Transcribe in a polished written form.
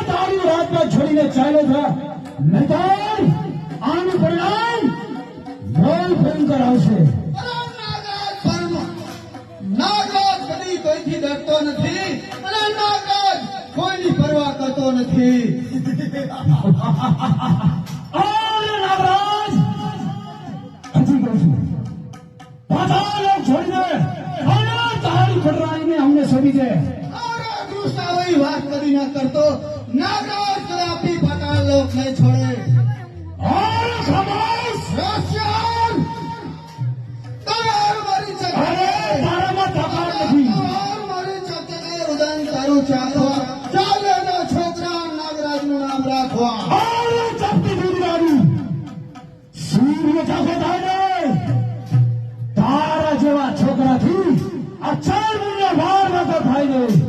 તારી રાતમાં છોડીને ચાલ્યો છે નહીતર આનું પરિણામ બહુ ભયંકર આવશે. નાગરાજ કદી કોઈથી ડરતો નથી અને નાગરાજ કોઈની પરવા કરતો નથી. નાગરાજ હજી કહું છું પાછા લોક છોડી દે અને તારી ખડરાઈને અમને છોડી દે. આવી વાત કદી ન કરતો. નાગરાજ કદાપી પાતાળ લોક નહીં છોડે. ખામોશ! રોશન! તલવાર મારી છે. તારામાં તાકાત નથી. તલવાર મારી છે કે રુદન તારું ચાલવા. ચાલે ના છોકરા નાગરાજનું નામ રાખવા. ચપટી દૂરી વાળી સૂર્ય ચાખો થાય ને તારા જેવા છોકરાથી આ ચાર મહિના વાર નતો થાય ને.